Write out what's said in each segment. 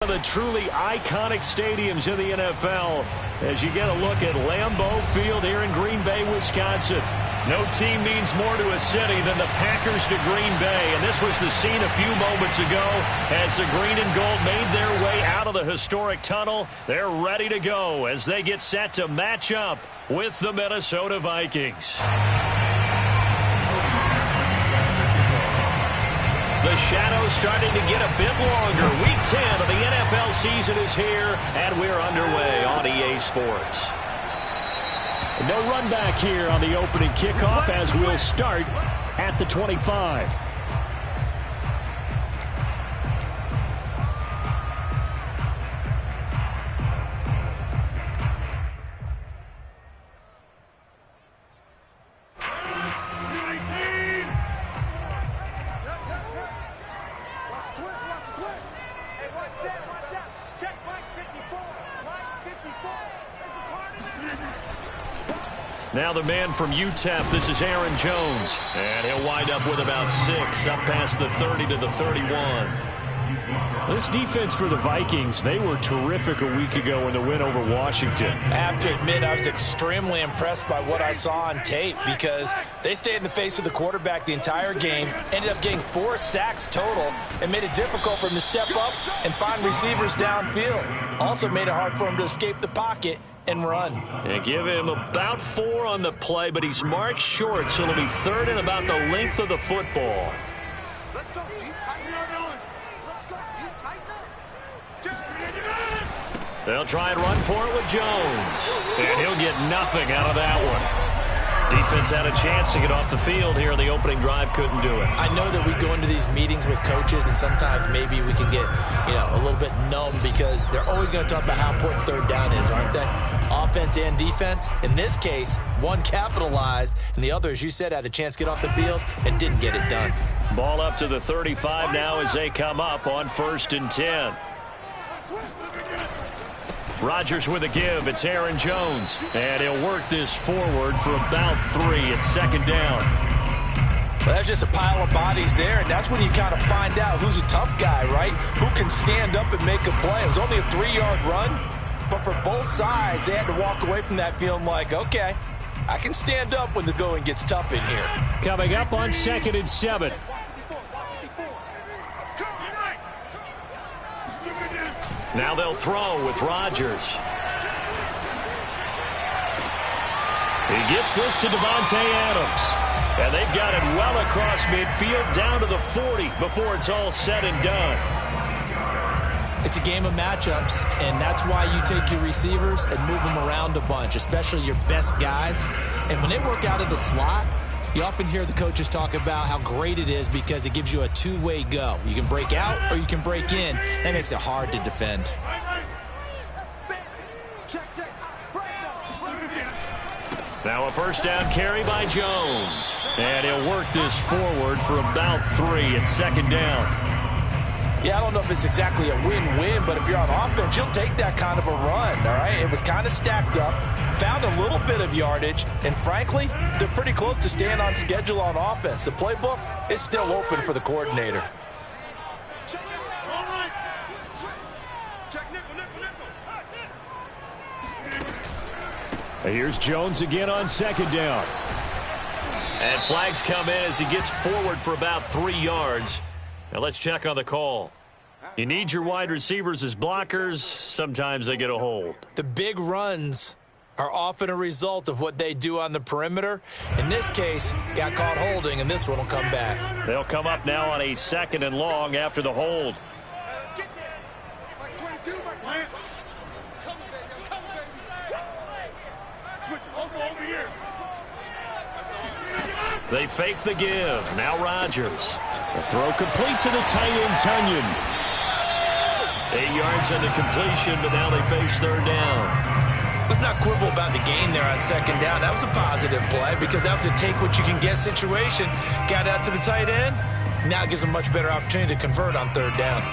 One of the truly iconic stadiums in the NFL as you get a look at Lambeau Field here in Green Bay, Wisconsin. No team means more to a city than the Packers to Green Bay, and this was the scene a few moments ago as the green and gold made their way out of the historic tunnel. They're ready to go as they get set to match up with the Minnesota Vikings. The shadow's starting to get a bit longer. Week 10 of the NFL season is here, and we're underway on EA Sports. No run back here on the opening kickoff as we'll start at the 25. Now the man from UTEP, this is Aaron Jones. And he'll wind up with about 6, up past the 30 to the 31. This defense for the Vikings, they were terrific a week ago in the win over Washington. I have to admit, I was extremely impressed by what I saw on tape because they stayed in the face of the quarterback the entire game, ended up getting 4 sacks total, and made it difficult for him to step up and find receivers downfield. Also made it hard for him to escape the pocket and run. And give him about 4 on the play, but he's marked short, so it'll be 3rd and about the length of the football. Let's go. You tighten up. Let's go. You tighten up. They'll try and run for it with Jones. And he'll get nothing out of that one. Defense had a chance to get off the field here. The opening drive couldn't do it. I know that we go into these meetings with coaches, and sometimes maybe we can get, a little bit numb because they're always going to talk about how important 3rd down is, aren't they? Offense and defense. In this case, one capitalized, and the other, as you said, had a chance to get off the field and didn't get it done. Ball up to the 35 now as they come up on 1st and 10. Rodgers with a give. It's Aaron Jones. And he'll work this forward for about 3 at 2nd down. Well, that's just a pile of bodies there, and that's when you kind of find out who's a tough guy, right? Who can stand up and make a play. It was only a 3-yard run, but for both sides, they had to walk away from that feeling like, okay, I can stand up when the going gets tough in here. Coming up on 2nd and 7. Now they'll throw with Rodgers. He gets this to Devontae Adams. And they've got it well across midfield down to the 40 before it's all said and done. It's a game of matchups, and that's why you take your receivers and move them around a bunch, especially your best guys. And when they work out of the slot, you often hear the coaches talk about how great it is because it gives you a two-way go. You can break out or you can break in. That makes it hard to defend. Now a 1st down carry by Jones. And he'll work this forward for about 3 at 2nd down. Yeah, I don't know if it's exactly a win-win, but if you're on offense, you'll take that kind of a run, all right? It was kind of stacked up, found a little bit of yardage, and frankly, they're pretty close to staying on schedule on offense. The playbook is still open for the coordinator. Here's Jones again on 2nd down. And flags come in as he gets forward for about 3 yards. Now let's check on the call. You need your wide receivers as blockers. Sometimes they get a hold. The big runs are often a result of what they do on the perimeter. In this case, got caught holding, and this one will come back. They'll come up now on a 2nd and long after the hold. They fake the give. Now Rodgers. The throw complete to the tight end, Tunyon. 8 yards on the completion, but now they face 3rd down. Let's not quibble about the gain there on 2nd down. That was a positive play because that was a take-what-you-can-get situation. Got out to the tight end. Now it gives them a much better opportunity to convert on 3rd down.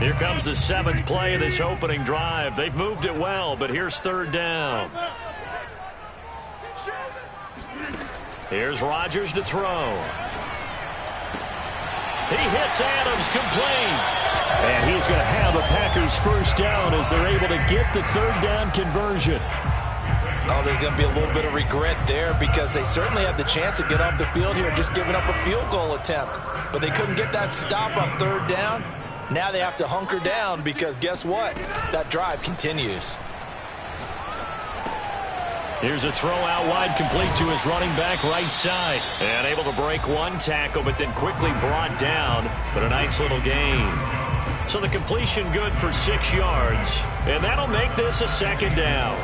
Here comes the 7th play of this opening drive. They've moved it well, but here's 3rd down. Here's Rodgers to throw. He hits Adams complete. And he's going to have a Packers first down as they're able to get the third down conversion. Oh, there's going to be a little bit of regret there because they certainly had the chance to get off the field here, just giving up a field goal attempt. But they couldn't get that stop on third down. Now they have to hunker down because guess what? That drive continues. Here's a throw out wide, complete to his running back right side. And able to break one tackle, but then quickly brought down. But a nice little gain. So the completion good for 6 yards. And that'll make this a second down.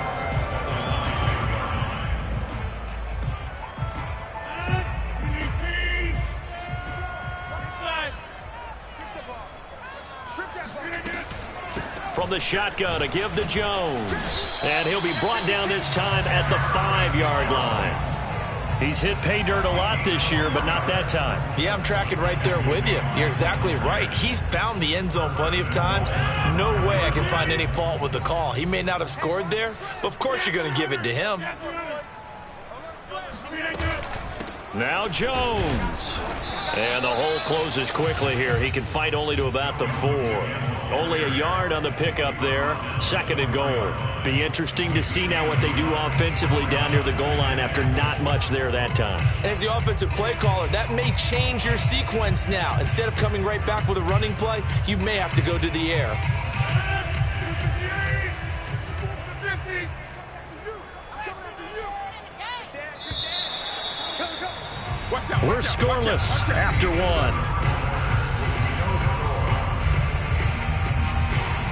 From the shotgun, a give to Jones. And he'll be brought down this time at the 5-yard line. He's hit pay dirt a lot this year, but not that time. Yeah, I'm tracking right there with you. You're exactly right. He's found the end zone plenty of times. No way I can find any fault with the call. He may not have scored there, but of course you're going to give it to him. Now Jones. And the hole closes quickly here. He can fight only to about the 4. Only a yard on the pickup there. 2nd and goal. Be interesting to see now what they do offensively down near the goal line after not much there that time. As the offensive play caller, that may change your sequence now. Instead of coming right back with a running play, you may have to go to the air. We're scoreless after 1.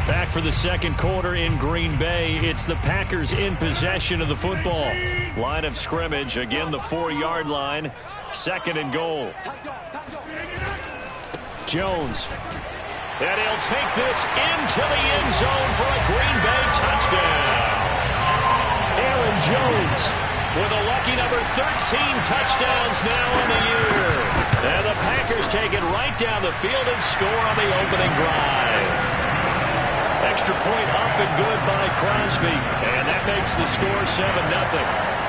Back for the second quarter in Green Bay. It's the Packers in possession of the football. Line of scrimmage, again the 4-yard line. 2nd and goal. Jones. And he'll take this into the end zone for a Green Bay touchdown. Aaron Jones with a lucky number 13 touchdowns now in the year. And the Packers take it right down the field and score on the opening drive. Extra point up and good by Crosby. And that makes the score 7-0.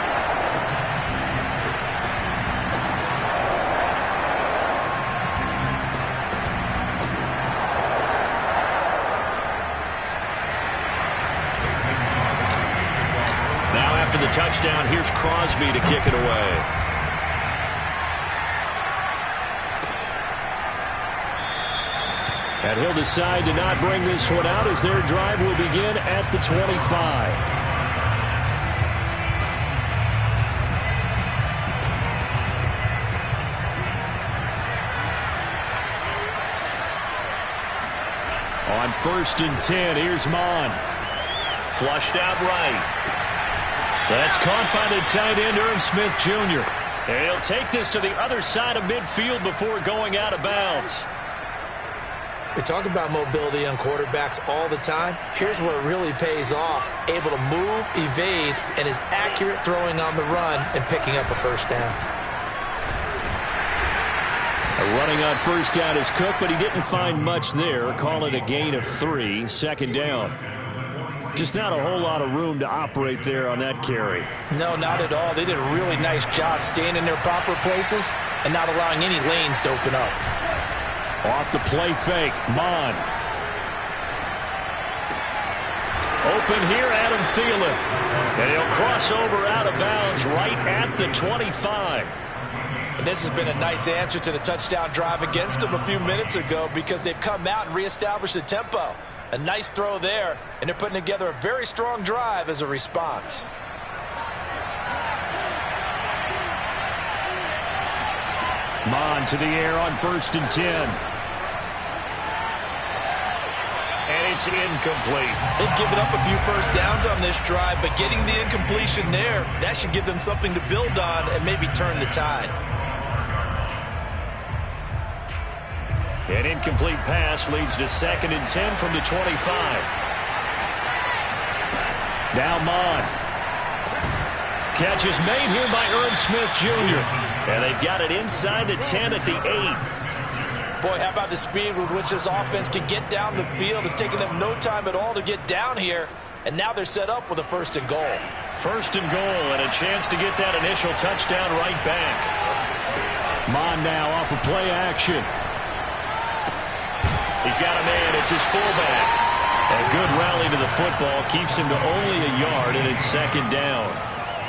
After the touchdown, here's Crosby to kick it away. And he'll decide to not bring this one out as their drive will begin at the 25. On 1st and 10, here's Mon. Flushed out right. That's caught by the tight end, Irv Smith Jr. And he'll take this to the other side of midfield before going out of bounds. We talk about mobility on quarterbacks all the time. Here's where it really pays off. Able to move, evade, and is accurate throwing on the run and picking up a first down. Running on first down is Cook, but he didn't find much there. Call it a gain of 3, 2nd down. Just not a whole lot of room to operate there on that carry. No, not at all. They did a really nice job staying in their proper places and not allowing any lanes to open up. Off the play fake, Mon. Open here, Adam Thielen. And he'll cross over out of bounds right at the 25. And this has been a nice answer to the touchdown drive against them a few minutes ago because they've come out and reestablished the tempo. A nice throw there, and they're putting together a very strong drive as a response. Mon to the air on 1st and 10. And it's incomplete. They've given up a few first downs on this drive, but getting the incompletion there, that should give them something to build on and maybe turn the tide. An incomplete pass leads to 2nd and 10 from the 25. Now Mon. Catch is made here by Irv Smith Jr. And they've got it inside the 10 at the 8. Boy, how about the speed with which this offense can get down the field? It's taken them no time at all to get down here. And now they're set up with a 1st and goal. 1st and goal and a chance to get that initial touchdown right back. Mon now off of play action. He's got a man. It's his fullback. A good rally to the football keeps him to only a yard, and it's second down.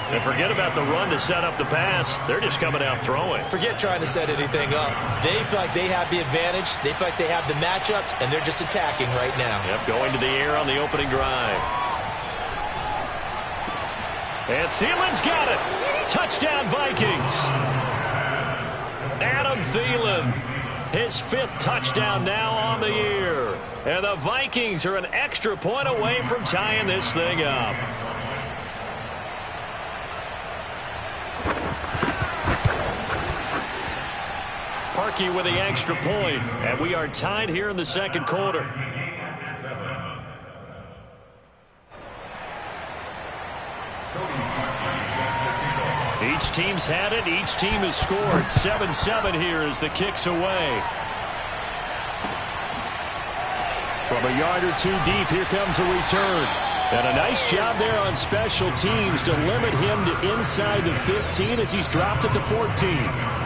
And forget about the run to set up the pass. They're just coming out throwing. Forget trying to set anything up. They feel like they have the advantage. They feel like they have the matchups, and they're just attacking right now. Yep, going to the air on the opening drive. And Thielen's got it. Touchdown, Vikings. Adam Thielen, his 5th touchdown now on the year. And the Vikings are an extra point away from tying this thing up. Parkey with the extra point, and we are tied here in the second quarter. Each team's had it. Each team has scored. 7-7 here as the kick's away. From a yard or two deep, here comes a return. And a nice job there on special teams to limit him to inside the 15 as he's dropped at the 14.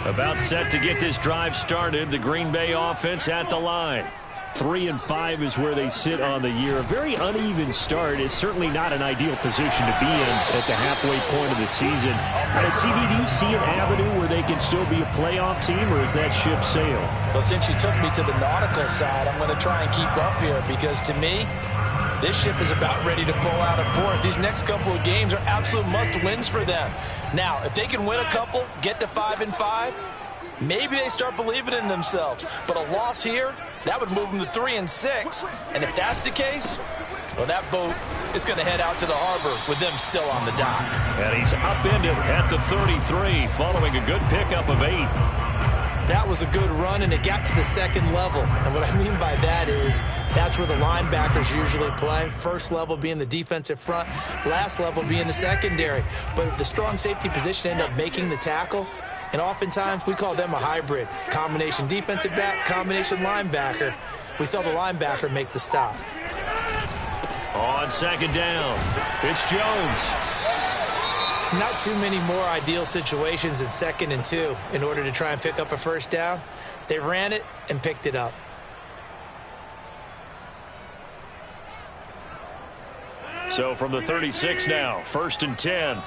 About set to get this drive started. The Green Bay offense at the line. 3-5 is where they sit on the year. A very uneven start is certainly not an ideal position to be in at the halfway point of the season. CD, do you see an avenue where they can still be a playoff team, or is that ship sailed? Well, since you took me to the nautical side, I'm going to try and keep up here because to me, this ship is about ready to pull out of port. These next couple of games are absolute must-wins for them. Now, if they can win a couple, get to 5-5, maybe they start believing in themselves. But a loss here, that would move them to 3-6. And if that's the case, well, that boat is going to head out to the harbor with them still on the dock. And he's upended at the 33 following a good pickup of 8. That was a good run, and it got to the second level. And what I mean by that is that's where the linebackers usually play. First level being the defensive front, last level being the secondary. But the strong safety position ended up making the tackle, and oftentimes we call them a hybrid. Combination defensive back, combination linebacker. We saw the linebacker make the stop. On second down, it's Jones. Not too many more ideal situations in 2nd and 2 in order to try and pick up a first down. They ran it and picked it up. So from the 36 now, 1st and 10.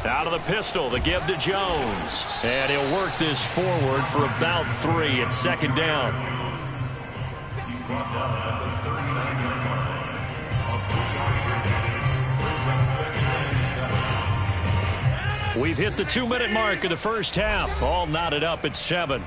Out of the pistol, the give to Jones. And he'll work this forward for about 3 at second down. We've hit the 2-minute mark of the first half. All knotted up at 7.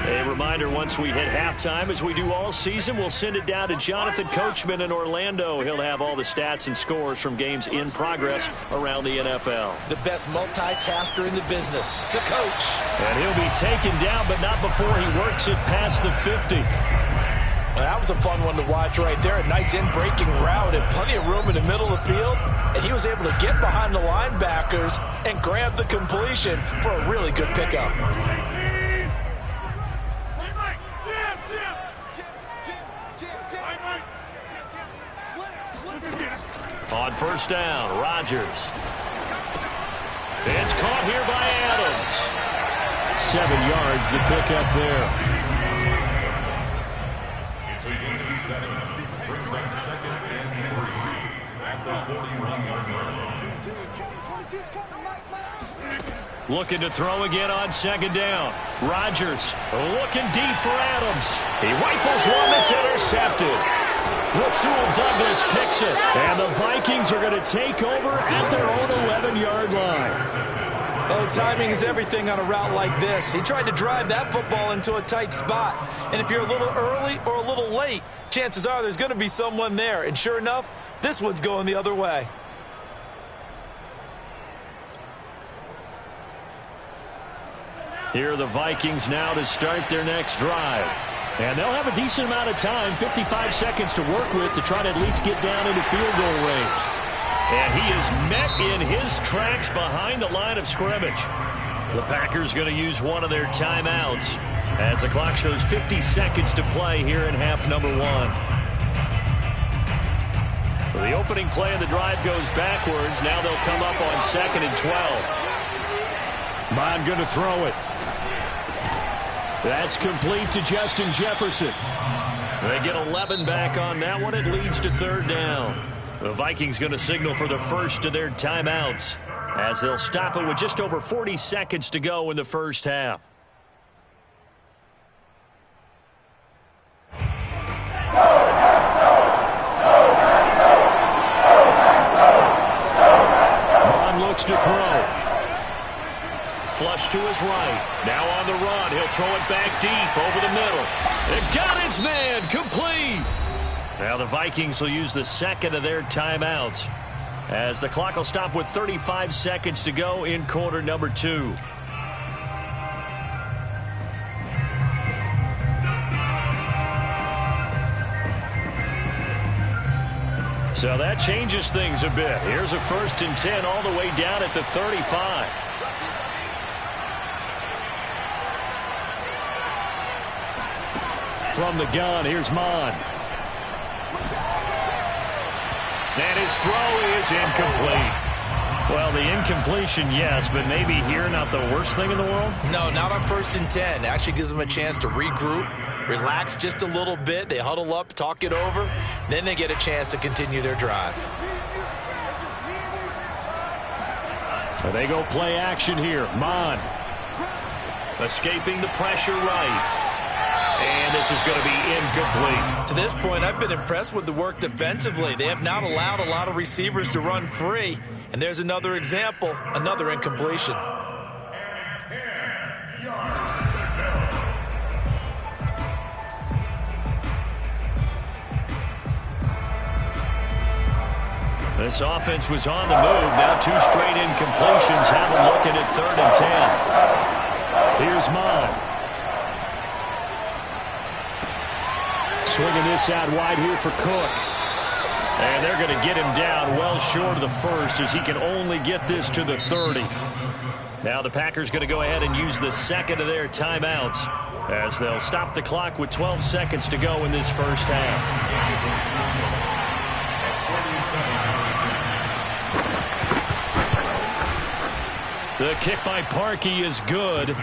A reminder, once we hit halftime, as we do all season, we'll send it down to Jonathan Coachman in Orlando. He'll have all the stats and scores from games in progress around the NFL. The best multitasker in the business, the coach. And he'll be taken down, but not before he works it past the 50. Well, that was a fun one to watch right there. A nice in-breaking route and plenty of room in the middle of the field. And he was able to get behind the linebackers and grab the completion for a really good pickup. On first down, Rodgers. It's caught here by Adams. 7 yards, the pickup there. It's brings up 2nd and 3 at the 41-yard line. Looking to throw again on second down. Rodgers looking deep for Adams. He rifles one that's intercepted. Rasul Douglas picks it, and the Vikings are going to take over at their own 11-yard line. Oh, timing is everything on a route like this. He tried to drive that football into a tight spot, and if you're a little early or a little late, chances are there's going to be someone there, and sure enough, this one's going the other way. Here are the Vikings now to start their next drive. And they'll have a decent amount of time, 55 seconds to work with, to try to at least get down into field goal range. And he is met in his tracks behind the line of scrimmage. The Packers going to use one of their timeouts as the clock shows 50 seconds to play here in half number 1. So the opening play of the drive goes backwards. Now they'll come up on 2nd and 12. Bond going to throw it. That's complete to Justin Jefferson. They get 11 back on that one. It leads to 3rd down. The Vikings going to signal for the first of their timeouts as they'll stop it with just over 40 seconds to go in the first half. Bond looks to throw. Flush to his right. Now on the run. He'll throw it back deep over the middle. It got his man. Complete. Now the Vikings will use the second of their timeouts as the clock will stop with 35 seconds to go in quarter number 2. So that changes things a bit. Here's a 1st and 10 all the way down at the 35. From the gun, here's Mon. And his throw is incomplete. Well, the incompletion, yes, but maybe here not the worst thing in the world? No, not on 1st and 10. Actually gives them a chance to regroup, relax just a little bit. They huddle up, talk it over. Then they get a chance to continue their drive. So they go play action here. Mon escaping the pressure right. And this is going to be incomplete. To this point, I've been impressed with the work defensively. They have not allowed a lot of receivers to run free. And there's another example, another incompletion. This offense was on the move. Now 2 straight incompletions have them looking at 3rd and 10. Here's Mon. Swinging this out wide here for Cook. And they're going to get him down well short of the first as he can only get this to the 30. Now the Packers going to go ahead and use the second of their timeouts as they'll stop the clock with 12 seconds to go in this first half. The kick by Parkey is good.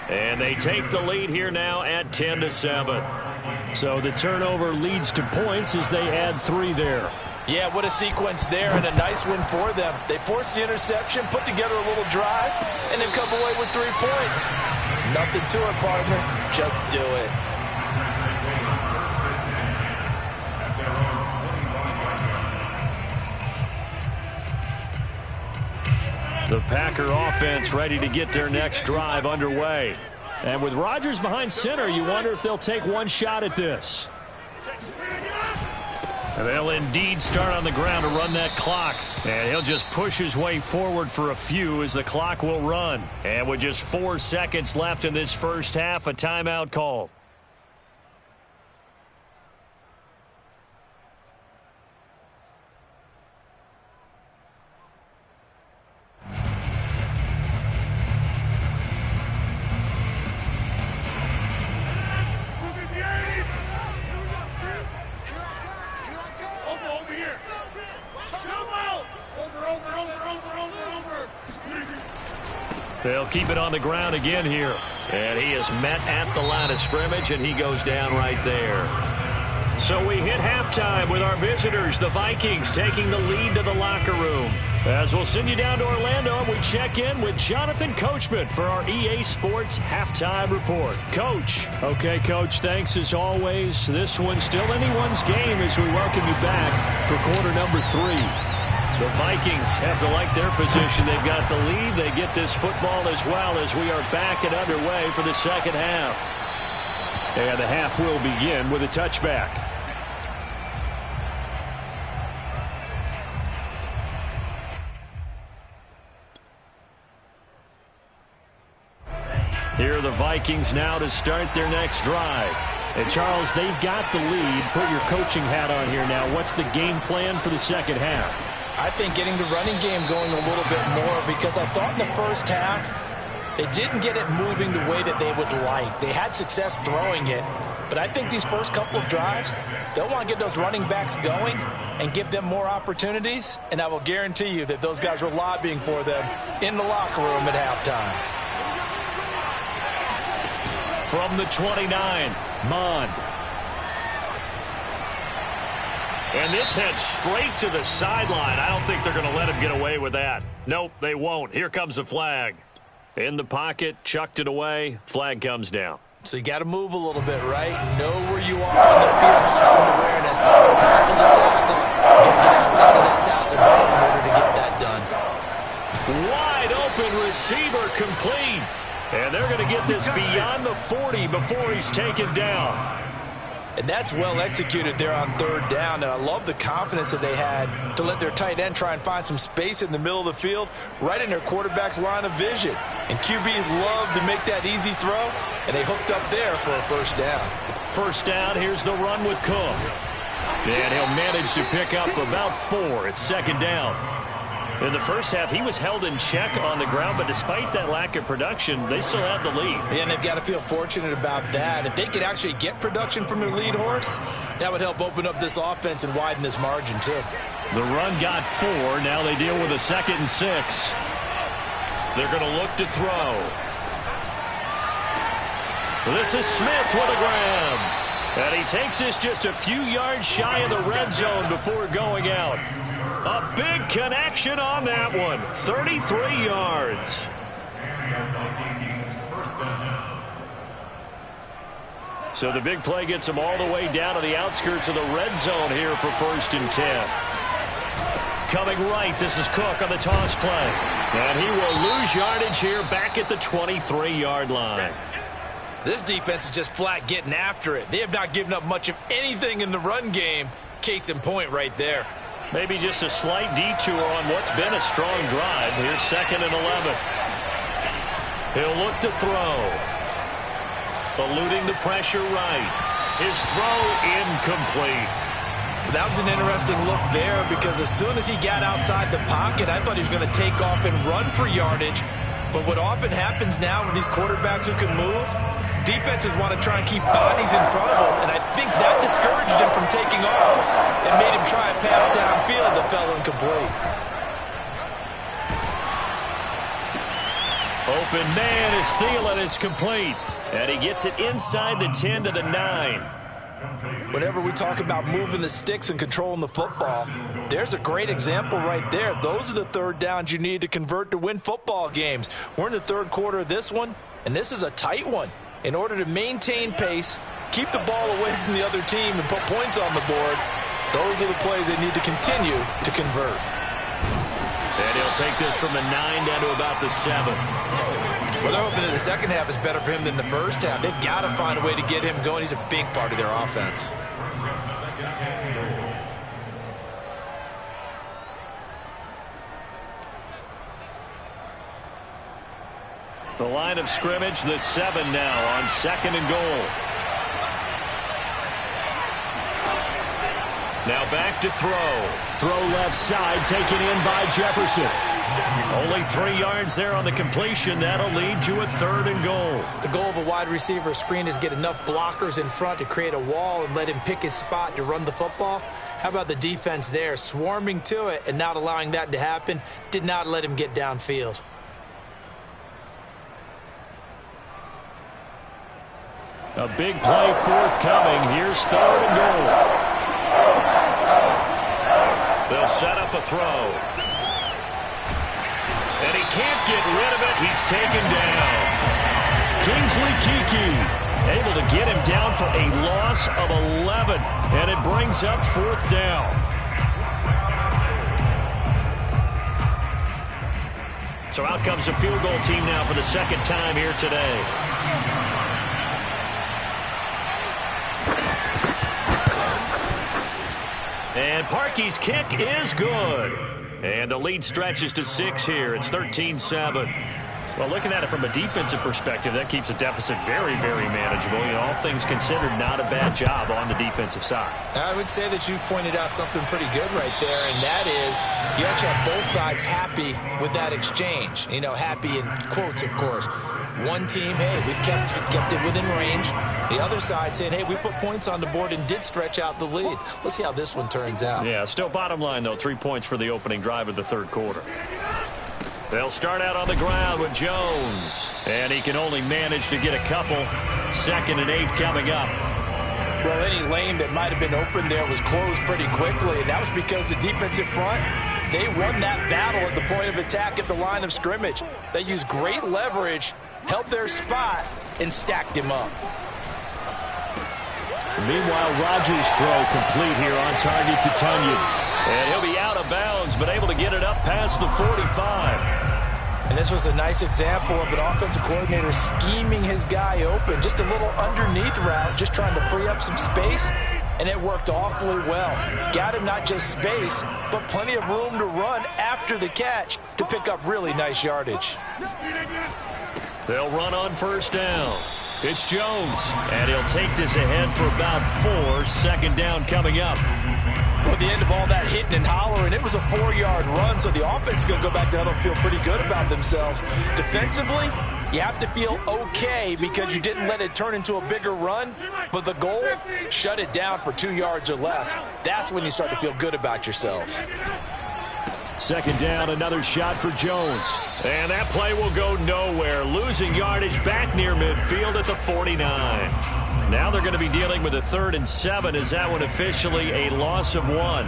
And they take the lead here now at 10-7. So the turnover leads to points as they add 3 there. Yeah, what a sequence there and a nice win for them. They forced the interception, put together a little drive, and then come away with 3 points. Nothing to it, partner. Just do it. The Packer offense ready to get their next drive underway. And with Rodgers behind center, you wonder if they'll take one shot at this. And they'll indeed start on the ground to run that clock. And he'll just push his way forward for a few as the clock will run. And with just 4 seconds left in this first half, a timeout called. They'll keep it on the ground again here. And he is met at the line of scrimmage, and he goes down right there. So we hit halftime with our visitors, the Vikings, taking the lead to the locker room. As we'll send you down to Orlando, and we check in with Jonathan Coachman for our EA Sports Halftime Report. Coach. Okay, Coach, thanks as always. This one's still anyone's game as we welcome you back for quarter number 3. The Vikings have to like their position. They've got the lead. They get this football as well as we are back and underway for the second half. And the half will begin with a touchback. Here are the Vikings now to start their next drive. And, Charles, they've got the lead. Put your coaching hat on here now. What's the game plan for the second half? I think getting the running game going a little bit more, because I thought in the first half they didn't get it moving the way that they would like. They had success throwing it, but I think these first couple of drives, they'll want to get those running backs going and give them more opportunities, and I will guarantee you that those guys were lobbying for them in the locker room at halftime. From the 29, Mon. And this heads straight to the sideline. I don't think they're going to let him get away with that. Nope, they won't. Here comes the flag. In the pocket, chucked it away. Flag comes down. So you got to move a little bit, right? Know where you are on the field, have some awareness. Tackle to tackle. You got to get outside of that tackle box in order to get that done. Wide open receiver complete. And they're going to get this beyond the 40 before he's taken down. And that's well executed there on third down. And I love the confidence that they had to let their tight end try and find some space in the middle of the field, right in their quarterback's line of vision. And QBs love to make that easy throw, and they hooked up there for a first down. First down, here's the run with Cook. And he'll manage to pick up about 4. It's second down. In the first half, he was held in check on the ground, but despite that lack of production, they still have the lead. Yeah, and they've got to feel fortunate about that. If they could actually get production from their lead horse, that would help open up this offense and widen this margin, too. The run got 4. Now they deal with a 2nd and 6. They're going to look to throw. This is Smith with a grab. And he takes this just a few yards shy of the red zone before going out. A big connection on that one. 33 yards. So the big play gets him all the way down to the outskirts of the red zone here for 1st and 10. Coming right, this is Cook on the toss play. And he will lose yardage here back at the 23-yard line. This defense is just flat getting after it. They have not given up much of anything in the run game. Case in point right there. Maybe just a slight detour on what's been a strong drive. Here's 2nd and 11. He'll look to throw. Eluding the pressure right. His throw incomplete. That was an interesting look there, because as soon as he got outside the pocket, I thought he was going to take off and run for yardage. But what often happens now with these quarterbacks who can move, defenses want to try and keep bodies in front of him, and I think that discouraged him from taking off and made him try a pass downfield that fell incomplete. Open man is Thielen. It's complete. And he gets it inside the 10 to the 9. Whenever we talk about moving the sticks and controlling the football, there's a great example right there. Those are the third downs you need to convert to win football games. We're in the third quarter of this one, and this is a tight one. In order to maintain pace, keep the ball away from the other team, and put points on the board, those are the plays they need to continue to convert. And he'll take this from the 9 down to about the 7. Well, they're hoping that the second half is better for him than the first half. They've got to find a way to get him going. He's a big part of their offense. The line of scrimmage, the 7 now on 2nd and goal. Now back to throw. Throw left side, taken in by Jefferson. Only 3 yards there on the completion. That'll lead to a 3rd and goal. The goal of a wide receiver screen is get enough blockers in front to create a wall and let him pick his spot to run the football. How about the defense there, swarming to it and not allowing that to happen? Did not let him get downfield. A big play forthcoming. Here's 3rd and goal. They'll set up a throw. And he can't get rid of it. He's taken down. Kingsley able to get him down for a loss of 11. And it brings up 4th down. So out comes a field goal team now for the 2nd time here today. And Parkey's kick is good. And the lead stretches to 6 here. It's 13-7. Well, looking at it from a defensive perspective, that keeps the deficit very, very manageable. You know, all things considered, not a bad job on the defensive side. I would say that you've pointed out something pretty good right there, and that is you actually have both sides happy with that exchange. You know, happy in quotes, of course. One team, hey, we've kept it within range. The other side saying, hey, we put points on the board and did stretch out the lead. Let's see how this one turns out. Yeah, still bottom line, though, 3 points for the opening drive of the third quarter. They'll start out on the ground with Jones. And he can only manage to get a couple. 2nd and 8 coming up. Well, any lane that might have been open there was closed pretty quickly, and that was because the defensive front, they won that battle at the point of attack at the line of scrimmage. They used great leverage, held their spot, and stacked him up. Meanwhile, Rodgers' throw complete here on target to Tunyon. And he'll be out of bounds, but able to get it up past the 45. And this was a nice example of an offensive coordinator scheming his guy open. Just a little underneath route, just trying to free up some space, and it worked awfully well. Got him not just space, but plenty of room to run after the catch to pick up really nice yardage. They'll run on first down. It's Jones, and he'll take this ahead for about 4. 2nd down coming up. Well, at the end of all that hitting and hollering, it was a 4-yard run, so the offense is going to go back there and feel pretty good about themselves. Defensively, you have to feel okay because you didn't let it turn into a bigger run, but the goal, shut it down for 2 yards or less. That's when you start to feel good about yourselves. 2nd down, another shot for Jones. And that play will go nowhere, losing yardage back near midfield at the 49. Now they're going to be dealing with a 3rd and 7 as that one officially a loss of 1.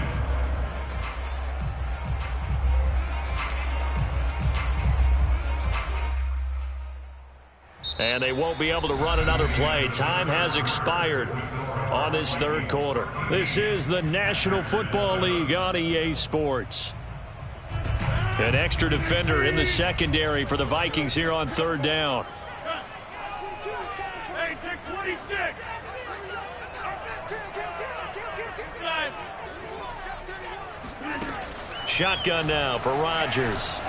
And they won't be able to run another play. Time has expired on this third quarter. This is the National Football League on EA Sports. An extra defender in the secondary for the Vikings here on 3rd down. Shotgun now for Rodgers.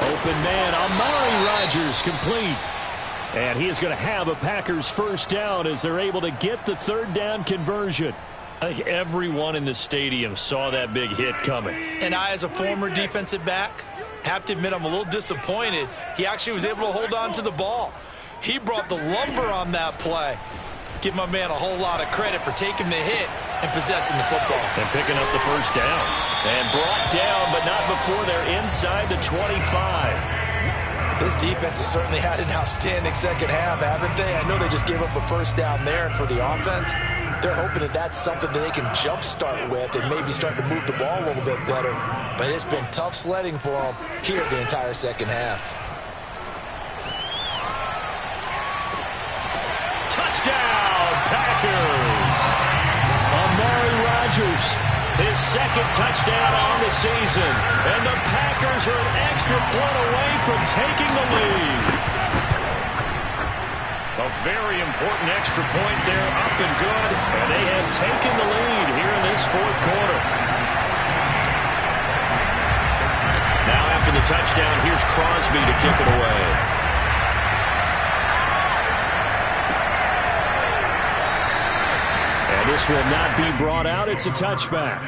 Open man, Amari Rodgers complete. And he is going to have a Packers first down as they're able to get the 3rd down conversion. I think everyone in the stadium saw that big hit coming. And I, as a former defensive back, have to admit I'm a little disappointed. He actually was able to hold on to the ball. He brought the lumber on that play. Give my man a whole lot of credit for taking the hit and possessing the football. And picking up the first down. And brought down, but not before they're inside the 25. This defense has certainly had an outstanding second half, haven't they? I know they just gave up a first down there, and for the offense, they're hoping that that's something that they can jumpstart with and maybe start to move the ball a little bit better. But it's been tough sledding for them here the entire second half. Touchdown, Packers! Amari Rodgers, his 2nd touchdown on the season. And the Packers are an extra point away from taking the lead. A very important extra point there, up and good. And they have taken the lead here in this 4th quarter. Now after the touchdown, here's Crosby to kick it away. And this will not be brought out. It's a touchback.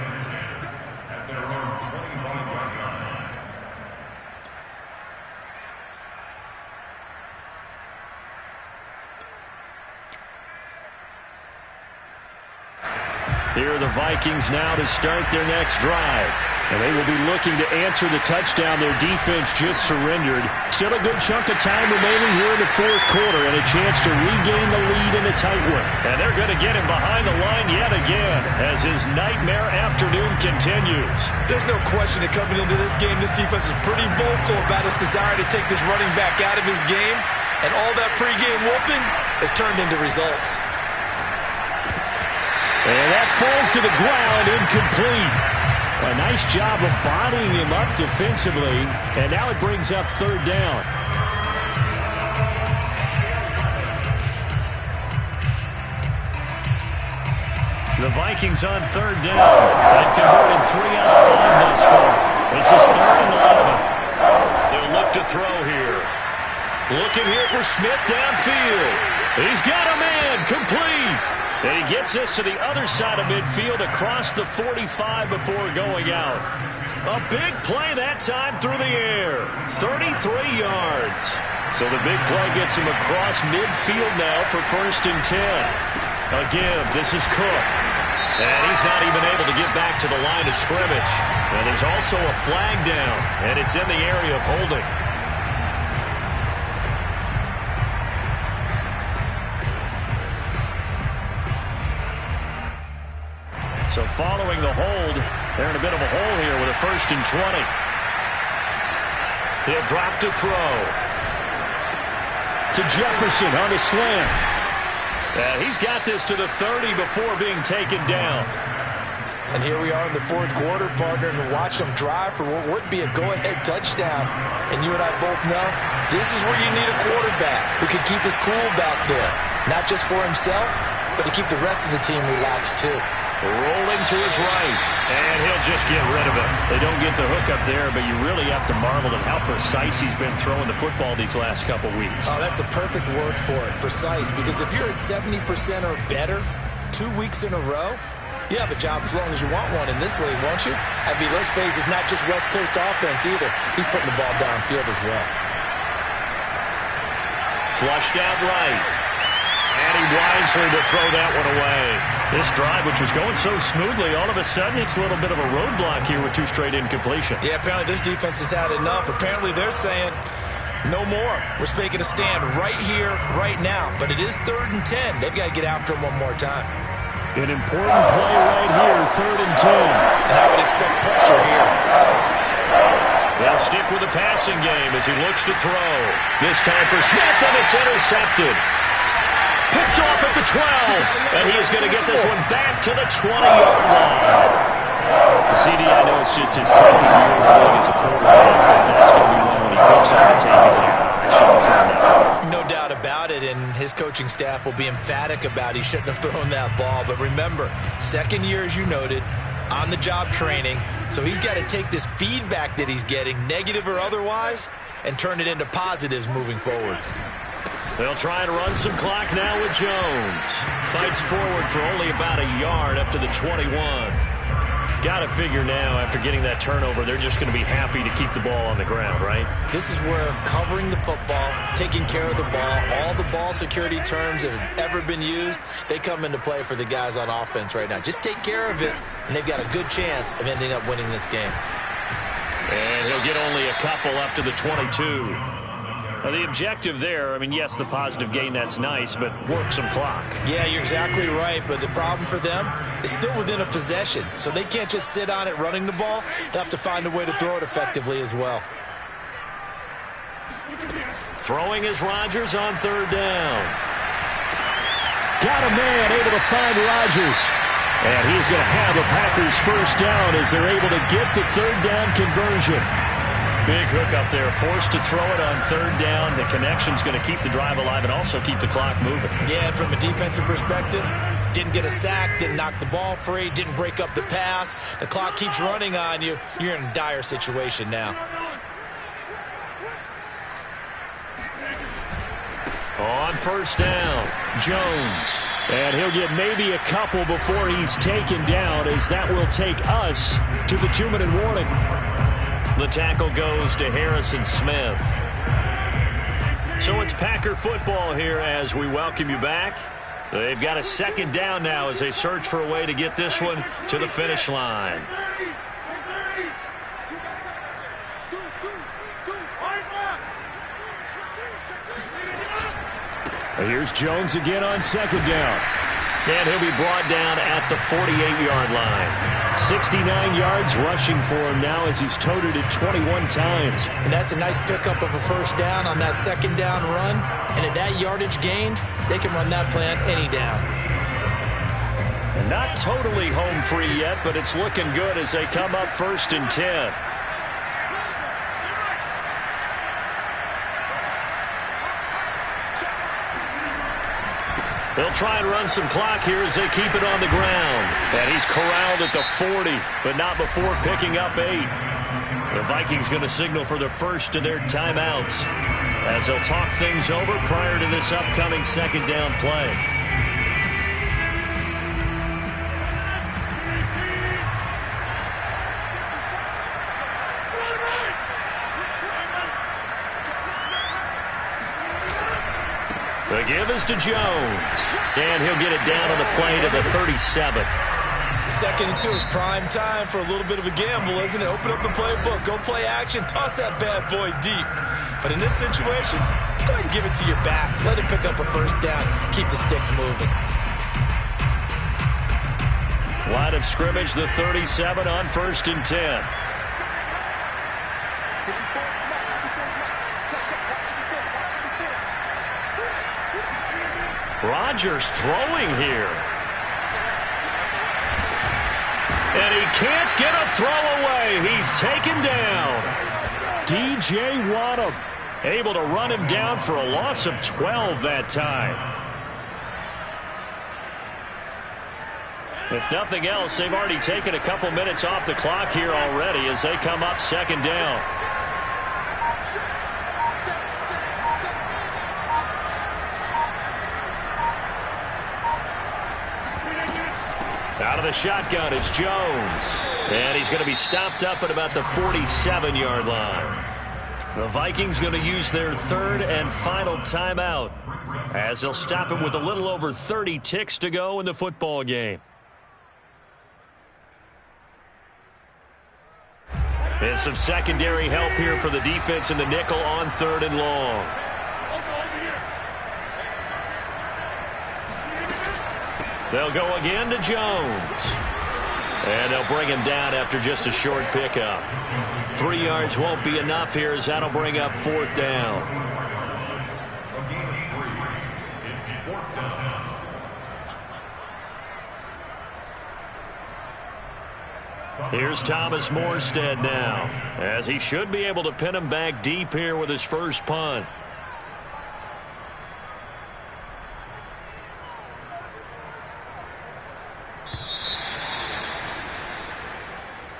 Here are the Vikings now to start their next drive. And they will be looking to answer the touchdown their defense just surrendered. Still a good chunk of time remaining here in the 4th quarter and a chance to regain the lead in a tight one. And they're going to get him behind the line yet again as his nightmare afternoon continues. There's no question that coming into this game, this defense is pretty vocal about its desire to take this running back out of his game. And all that pregame whooping has turned into results. And that falls to the ground, incomplete. A nice job of bodying him up defensively. And now it brings up 3rd down. The Vikings on 3rd down. They've converted 3 out of 5 thus far. This is 3rd and 11. They'll look to throw here. Looking here for Smith downfield. He's got a man, complete. And he gets this to the other side of midfield across the 45 before going out. A big play that time through the air. 33 yards. So the big play gets him across midfield now for 1st and 10. Again, this is Cook. And he's not even able to get back to the line of scrimmage. And there's also a flag down, and it's in the area of holding. So following the hold, they're in a bit of a hole here with a 1st and 20. He'll drop to throw. To Jefferson on the slant. He's got this to the 30 before being taken down. And here we are in the 4th quarter, partner, and watch them drive for what would be a go-ahead touchdown. And you and I both know this is where you need a quarterback who can keep his cool back there. Not just for himself, but to keep the rest of the team relaxed too. Rolling to his right, and he'll just get rid of it. They don't get the hook up there, but you really have to marvel at how precise he's been throwing the football these last couple weeks. Oh, that's the perfect word for it, precise, because if you're at 70% or better 2 weeks in a row, you have a job as long as you want one in this league, won't you? I mean, let's face it, it's not just West Coast offense either. He's putting the ball downfield as well. Flushed out right. And he wisely to throw that one away. This drive, which was going so smoothly, all of a sudden it's a little bit of a roadblock here with 2 straight incompletions. Yeah, apparently this defense has had enough. Apparently they're saying, no more. We're making a stand right here, right now. But it is 3rd and 10. They've got to get after him one more time. An important play right here, 3rd and 10. And I would expect pressure here. They'll stick with the passing game as he looks to throw. This time for Smith, and it's intercepted. Picked off at the 12, and he is going to get this one back to the 20-yard line. CD, I know it's just his 2nd year in the league as a quarterback, but that's going to be one when he flips on the tape. He's like, I shouldn't have thrown that. No doubt about it, and his coaching staff will be emphatic about he shouldn't have thrown that ball. But remember, 2nd year, as you noted, on-the-job training, so he's got to take this feedback that he's getting, negative or otherwise, and turn it into positives moving forward. They'll try and run some clock now with Jones. Fights forward for only about a yard up to the 21. Got to figure now, after getting that turnover, they're just going to be happy to keep the ball on the ground, right? This is where covering the football, taking care of the ball, all the ball security terms that have ever been used, they come into play for the guys on offense right now. Just take care of it, and they've got a good chance of ending up winning this game. And he'll get only a couple up to the 22. Now, the objective there, I mean, yes, the positive gain, that's nice, but work some clock. Yeah, you're exactly right, but the problem for them is still within a possession, so they can't just sit on it running the ball. They'll have to find a way to throw it effectively as well. Throwing is Rodgers on 3rd down. Got a man able to find Rodgers. And he's going to have a Packers 1st down as they're able to get the 3rd down conversion. Big hook up there, forced to throw it on 3rd down. The connection's going to keep the drive alive and also keep the clock moving. Yeah, and from a defensive perspective, didn't get a sack, didn't knock the ball free, didn't break up the pass. The clock keeps running on you. You're in a dire situation now. On 1st down, Jones. And he'll get maybe a couple before he's taken down, as that will take us to the 2-minute warning. The tackle goes to Harrison Smith. So it's Packer football here as we welcome you back. They've got a 2nd down now as they search for a way to get this one to the finish line. Here's Jones again on 2nd down. And he'll be brought down at the 48-yard line. 69 yards rushing for him now as he's toted it 21 times. And that's a nice pickup of a 1st down on that 2nd down run. And at that yardage gained, they can run that plan any down. And not totally home free yet, but it's looking good as they come up 1st and 10. They'll try and run some clock here as they keep it on the ground. And he's corralled at the 40, but not before picking up 8. The Vikings going to signal for the first of their timeouts as they'll talk things over prior to this upcoming second down play. The give is to Jones, and he'll get it down on the play to the 37. Second and 2 is prime time for a little bit of a gamble, isn't it? Open up the playbook, go play action, toss that bad boy deep. But in this situation, go ahead and give it to your back. Let him pick up a first down. Keep the sticks moving. Line of scrimmage, the 37 on 1st and 10. Rodgers throwing here. And he can't get a throw away. He's taken down. DJ Waddle able to run him down for a loss of 12 that time. If nothing else, they've already taken a couple minutes off the clock here already as they come up second down. Out of the shotgun, it's Jones. And he's going to be stopped up at about the 47-yard line. The Vikings going to use their third and final timeout as they'll stop him with a little over 30 ticks to go in the football game. And some secondary help here for the defense in the nickel on 3rd and long. They'll go again to Jones. And they'll bring him down after just a short pickup. 3 yards won't be enough here as that'll bring up 4th down. Here's Thomas Morstead now, as he should be able to pin him back deep here with his first punt.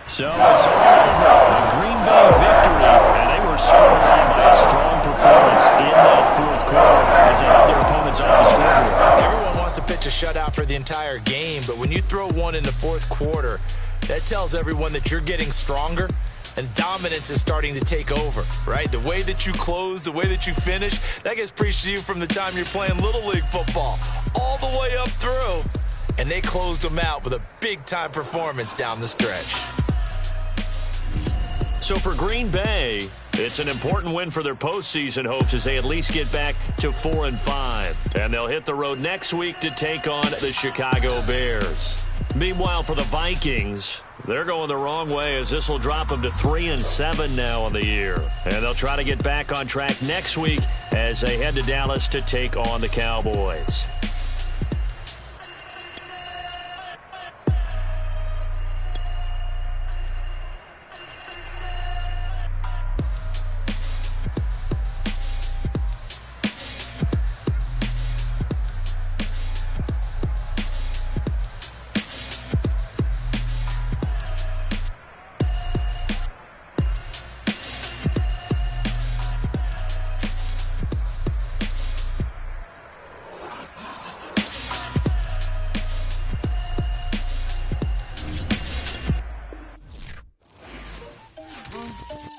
So it's all over. A Green Bay victory, and they were spurred on by a strong performance in that 4th quarter as they held their opponents off the scoreboard. Everyone wants to pitch a shutout for the entire game, but when you throw one in the 4th quarter, that tells everyone that you're getting stronger and dominance is starting to take over, right? The way that you close, the way that you finish, that gets preached to you from the time you're playing Little League football all the way up through. And they closed them out with a big-time performance down the stretch. So for Green Bay, it's an important win for their postseason hopes as they at least get back to 4-5. And they'll hit the road next week to take on the Chicago Bears. Meanwhile, for the Vikings, they're going the wrong way as this will drop them to 3-7 now on the year. And they'll try to get back on track next week as they head to Dallas to take on the Cowboys.